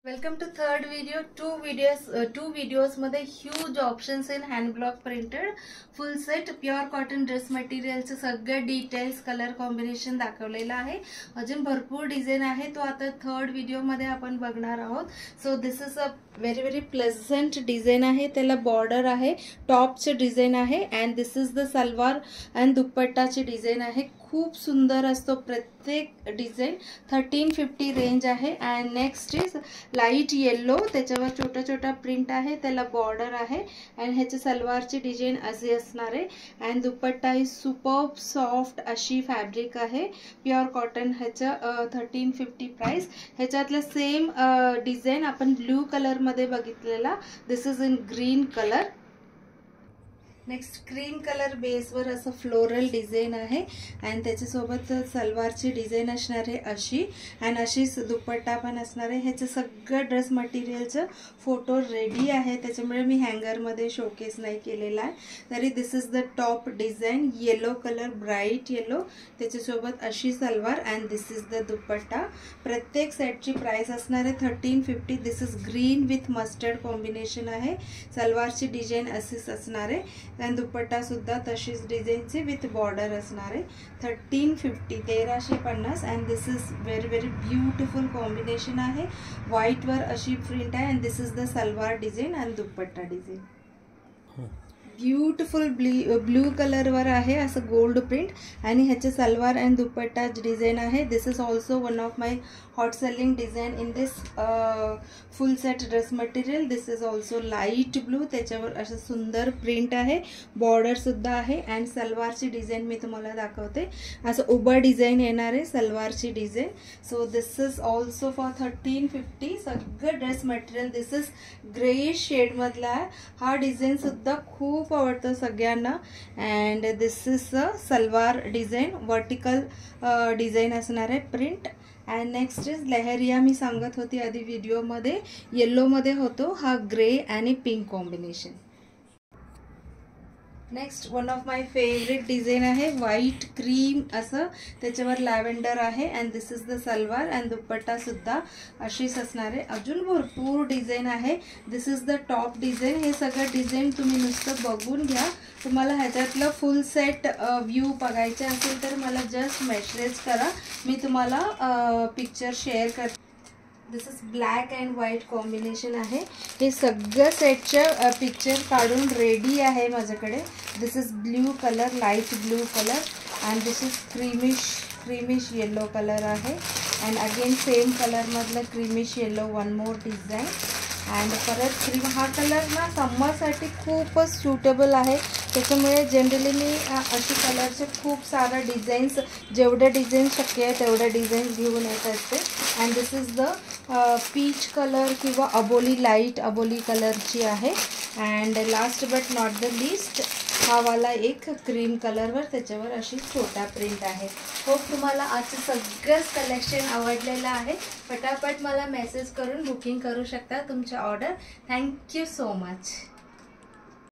Welcome to third video. Two videos मध्ये huge options in hand block printed full set pure cotton dress material चे सगळे details colour combination दाखवलेला आहे. अजून भरपूर डिझाइन आहे तो आता थर्ड व्हिडिओ मध्ये आपण बघणार आहोत. So this is a very pleasant design आहे. त्याला बॉर्डर आहे, टॉपचे डिझाइन आहे and this is the salwar and दुपट्टाची डिझाइन आहे. खूप सुंदर असतो प्रत्येक डिझाइन. 1350 रेंज आहे. And next is light yellow, त्याच्यावर छोटा छोटा प्रिंट आहे, त्याला बॉर्डर आहे अँड ह्याची सलवारची डिझाइन अशी असणार आहे. And dupatta is superb soft अशी फॅब्रिक आहे, प्युअर कॉटन. ह्याचं 1350 प्राइस. ह्याच्यातलं सेम डिझाइन आपण ब्लू कलर मध्ये बघितलेला. This is in green colour. Next cream colour बेसवर असं फ्लोरल डिझाइन आहे अँड त्याच्यासोबत सलवारची डिझाइन असणार आहे अशी अँड अशीच दुपट्टा पण असणार आहे. ह्याचं सगळं ड्रेस मटेरियलचं फोटो रेडी आहे, त्याच्यामुळे मी हँगरमध्ये शोकेस नाही केलेला आहे. तरी this is the top design, yellow colour, bright yellow, त्याच्यासोबत अशी salwar and this is the dupatta. प्रत्येक सेटची प्राइस असणार आहे 1350. This is green with mustard combination आहे. सलवारची डिझाइन अशीच असणार आहे अँड दुपट्टा सुद्धा तशीच डिझाईनची विथ बॉर्डर असणार आहे. 1350 1350 and this is very beautiful combination आहे. व्हाईटवर अशी प्रिंट आहे and this is the salwar design and dupatta design. Beautiful blue कलरवर आहे असं गोल्ड प्रिंट आणि ह्याचे सलवार अँड दुपट्टा डिझाइन आहे. This is also one of my hot selling design in this full set dress material. This is also light blue, त्याच्यावर असं सुंदर print आहे, बॉर्डर सुद्धा आहे अँड सलवारची डिझाइन मी तुम्हाला दाखवते. असं उभं डिझाइन येणार आहे सलवारची design. So this is also for 1350. सगळं dress material this is grey शेडमधला आहे. हा डिझाइन सुद्धा खूप आवडतो सगळ्यांना and this is a salwar design, vertical design असणार आहे print. And next is leheriya, मी सांगत होती आधी व्हिडिओमध्ये, येल्लोमध्ये होतो हा, ग्रे आणि pink combination. Next one of my favourite design आहे, व्हाईट क्रीम असं, त्याच्यावर लॅव्हेंडर आहे and this is the salwar and दुपट्टा सुद्धा अशीच असणार आहे. अजून भरपूर डिझाइन आहे. This is the top design. हे सगळं डिझाइन तुम्ही नुसतं बघून घ्या. तुम्हाला ह्याच्यातलं फुल सेट व्ह्यू बघायचे असेल तर मला जस्ट मेसेज करा, मी तुम्हाला पिक्चर शेअर करते. This is black and white combination आहे. हे सगळं सेटचं पिक्चर काढून रेडी आहे माझ्याकडे. This is blue colour, light blue colour and this is creamish yellow colour आहे अँड अगेन सेम कलरमधलं creamish yellow, one more design and परत क्रीम. हा कलर ना समरसाठी खूपच सुटेबल आहे, त्याच्यामुळे जनरली मी अशी कलरचे खूप सारे डिझाईन्स, जेवढे डिझाईन शक्य आहे तेवढे डिझाईन्स घेऊन येत असते. And this is the peach colour किंवा अबोली, लाईट अबोली कलरची आहे. And last but not the least हा वाला एक क्रीम कलरवर, त्याच्यावर अशी छोटा प्रिंट आहे. होप तुम्हाला आजचं सगळंच कलेक्शन आवडलेलं आहे. फटाफट मला मेसेज करून बुकिंग करू शकता तुमच्या ऑर्डर. Thank you so much.